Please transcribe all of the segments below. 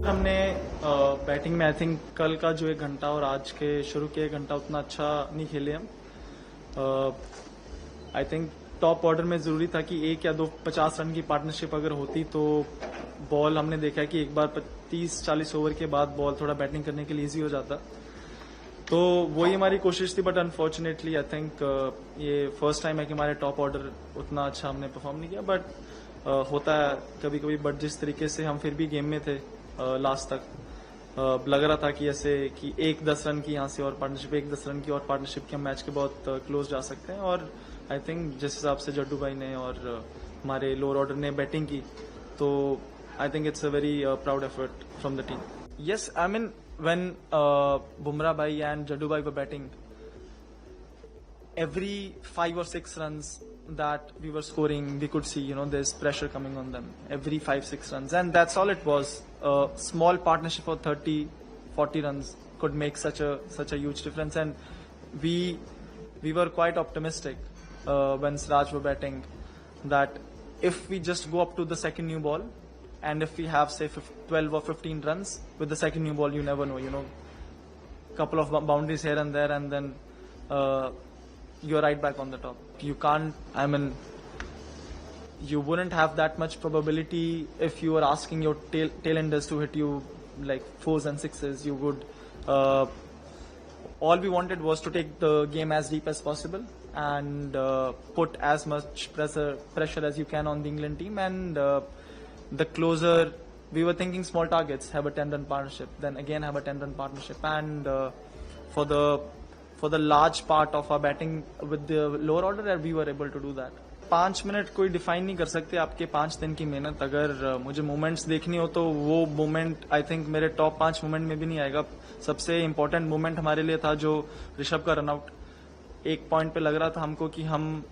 हमने बैटिंग में I think कल का जो 1 घंटा और आज के शुरू के 1 घंटा उतना अच्छा नहीं खेले हम। आई थिंक टॉप ऑर्डर में जरूरी था कि 1 या 2 50 रन की पार्टनरशिप अगर होती तो बॉल हमने देखा कि एक बार 30-40 ओवर के बाद बॉल थोड़ा बैटिंग करने के लिए ईजी हो जाता, तो वही हमारी कोशिश थी। बट अनफॉर्चुनेटली आई थिंक ये फर्स्ट टाइम है कि हमारे टॉप ऑर्डर उतना अच्छा हमने परफॉर्म नहीं किया। बट होता है कभी कभी। बट जिस तरीके से हम फिर भी गेम में थे लास्ट तक, लग रहा था कि ऐसे कि 1-10 रन की यहाँ से और पार्टनरशिप, 1-10 रन की और पार्टनरशिप की हम मैच के बहुत क्लोज जा सकते हैं। और आई थिंक जिस हिसाब से जड्डू भाई ने और हमारे लोअर ऑर्डर ने बैटिंग की, तो I think it's a very proud effort from the team. Yes, I mean when Bumrah bhai and Jaddu bhai were batting, every 5 or 6 runs that we were scoring, we could see, there's pressure coming on them. Every 5-6 runs, and that's all it was. A small partnership for 30-40 runs could make such a huge difference. And we were quite optimistic when Siraj were batting that if we just go up to the second new ball, and if we have say 12 or 15 runs with the second new ball, you never know, couple of boundaries here and there, and then you're right back on the top. You can't, I mean, you wouldn't have that much probability if you were asking your tailenders to hit you like 4s and 6s. You would, all we wanted was to take the game as deep as possible and put as much pressure as you can on the England team. And the closer, we were thinking small targets, have a 10-run partnership, then again have a 10-run partnership. And for the large part of our batting with the lower order, we were able to do that. 5 minute कोई define नहीं कर सकते आपके 5 दिन की मेहनत। अगर मुझे मोमेंट्स देखनी हो तो वो मोमेंट आई थिंक मेरे टॉप 5 मोमेंट में भी नहीं आएगा। सबसे इम्पोर्टेंट मोमेंट हमारे लिए था जो ऋषभ का रनआउट। एक पॉइंट पे लग रहा था हमको कि हम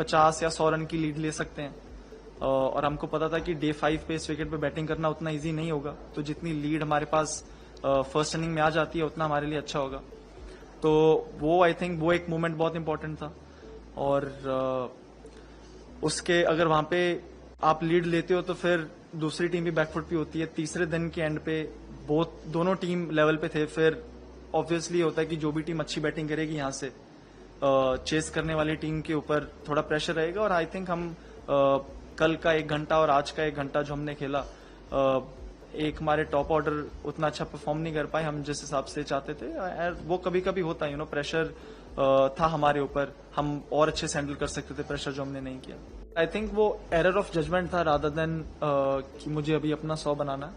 50 या 100 रन की लीड ले सकते हैं, और हमको पता था कि डे 5 पे इस विकेट पे बैटिंग करना उतना इजी नहीं होगा। तो जितनी लीड हमारे पास फर्स्ट इनिंग में आ जाती है उतना हमारे लिए अच्छा होगा। तो वो आई थिंक वो एक मोमेंट बहुत इंपॉर्टेंट था। और उसके अगर वहां पे आप लीड लेते हो तो फिर दूसरी टीम भी बैकफुट पे होती है। तीसरे दिन के एंड पे दोनों टीम लेवल पे थे। फिर ऑब्वियसली होता है कि जो भी टीम अच्छी बैटिंग करेगी यहाँ से चेस करने वाली टीम के ऊपर थोड़ा प्रेशर रहेगा। और आई थिंक हम कल का 1 घंटा और आज का 1 घंटा जो हमने खेला, एक हमारे टॉप ऑर्डर उतना अच्छा परफॉर्म नहीं कर पाए हम जिस हिसाब से चाहते थे। वो कभी कभी होता है, प्रेशर था हमारे ऊपर, हम और अच्छे से हैंडल कर सकते थे प्रेशर जो हमने नहीं किया। आई थिंक वो एरर ऑफ जजमेंट था रादर देन कि मुझे अभी अपना 100 बनाना है।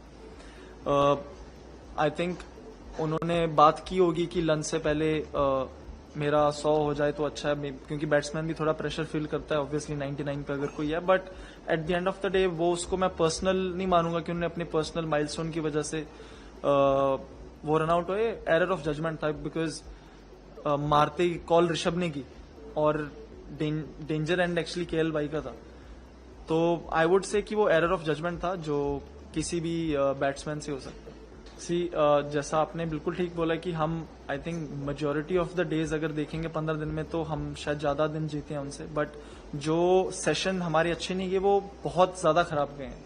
आई थिंक उन्होंने बात की होगी कि लंच से पहले मेरा 100 हो जाए तो अच्छा है, क्योंकि बैट्समैन भी थोड़ा प्रेशर फील करता है ऑब्वियसली 99 पे अगर कोई है। But at the end of the day वो उसको मैं पर्सनल नहीं मानूंगा कि उन्होंने अपने पर्सनल माइलस्टोन की वजह से वो रन आउट हुए। एरर ऑफ जजमेंट था, बिकॉज मारते ही कॉल ऋषभ ने की और डेंजर एंड एक्चुअली केएल भाई का था। तो आई वुड से कि वो एरर ऑफ जजमेंट था जो किसी भी बैट्समैन से हो सकता है। जैसा आपने बिल्कुल ठीक बोला कि हम I think majority of the days अगर देखेंगे 15 दिन में तो हम शायद ज्यादा दिन जीते हैं उनसे। बट जो सेशन हमारे अच्छे नहीं गए वो बहुत ज्यादा खराब गए हैं।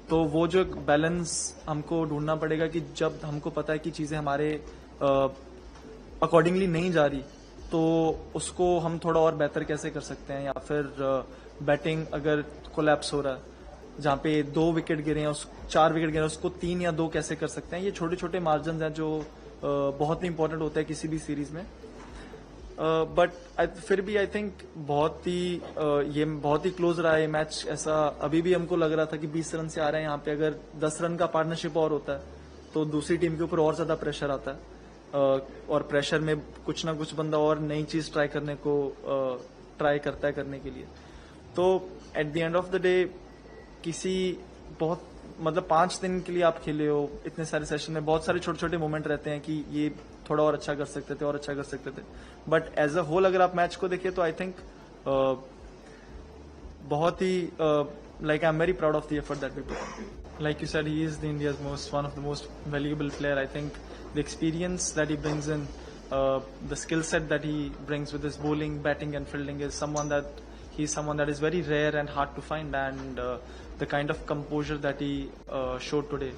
तो वो जो बैलेंस हमको ढूंढना पड़ेगा कि जब हमको पता है कि चीजें हमारे अकॉर्डिंगली नहीं जा रही तो उसको हम थोड़ा और बेहतर कैसे कर सकते हैं। या फिर बैटिंग अगर कोलैप्स हो रहा है जहां पे 2 विकेट गिरे हैं, 4 विकेट गिरे हैं, उसको 3 या 2 कैसे कर सकते हैं। ये छोटे छोटे मार्जिन हैं जो बहुत ही इंपॉर्टेंट होता है किसी भी सीरीज में। बट फिर भी आई थिंक बहुत ही क्लोज रहा है मैच। ऐसा अभी भी हमको लग रहा था कि 20 रन से आ रहे हैं, यहाँ पे अगर 10 रन का पार्टनरशिप और होता है तो दूसरी टीम के ऊपर और ज्यादा प्रेशर आता है। और प्रेशर में कुछ ना कुछ बंदा और नई चीज ट्राई करता है करने के लिए। तो at the end of the day किसी बहुत 5 दिन के लिए आप खेले हो, इतने सारे सेशन में बहुत सारे छोटे छोटे मोमेंट रहते हैं कि ये थोड़ा और अच्छा कर सकते थे और अच्छा कर सकते थे। बट एज अ होल अगर आप मैच को देखिए तो आई थिंक बहुत ही like I'm very proud of the effort that we put in. Like you said, he is one of the most valuable player. I think the experience that he brings in, the skill set that he brings with his bowling, batting and fielding is someone that he's someone that is very rare and hard to find, and the kind of composure that he showed today,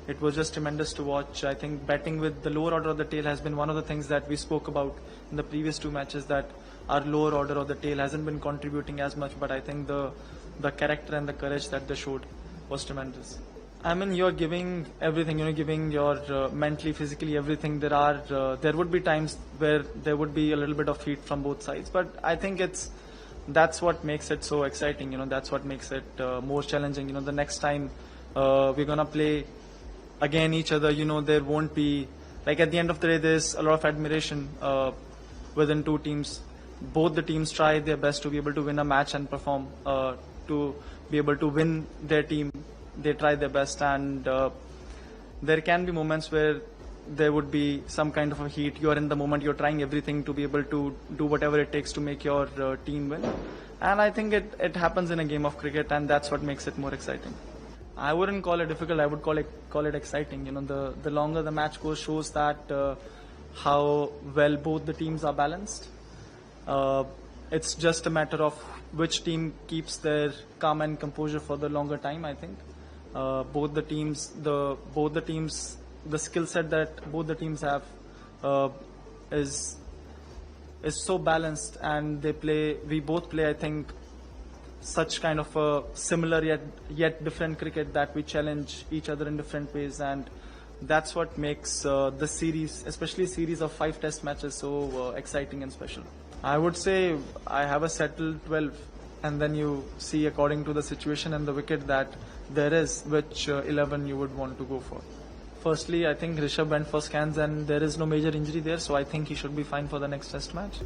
it was just tremendous to watch. I think batting with the lower order of the tail has been one of the things that we spoke about in the previous two matches, that our lower order of the tail hasn't been contributing as much, but I think the character and the courage that they showed was tremendous. I mean, you're giving everything, giving your mentally, physically, everything. There would be times where there would be a little bit of heat from both sides, but I think that's what makes it so exciting. That's what makes it more challenging. The next time we're gonna play again each other, there won't be, like, at the end of the day, there's a lot of admiration within two teams. Both the teams try their best to be able to win a match and perform, to be able to win their team. They try their best, and there can be moments where there would be some kind of a heat. You're in the moment, you're trying everything to be able to do whatever it takes to make your team win. And I think it happens in a game of cricket, and that's what makes it more exciting. I wouldn't call it difficult, I would call it exciting. The longer the match goes shows that how well both the teams are balanced. It's just a matter of which team keeps their calm and composure for the longer time, I think. Both the teams, the skill set that both the teams have is so balanced, and we both play, I think, such kind of a similar yet different cricket, that we challenge each other in different ways, and that's what makes the series, especially series of 5 test matches, so exciting and special. I would say I have a settled 12, and then you see according to the situation and the wicket that there is, which 11 you would want to go for. Firstly, I think Rishabh went for scans and there is no major injury there, so I think he should be fine for the next test match.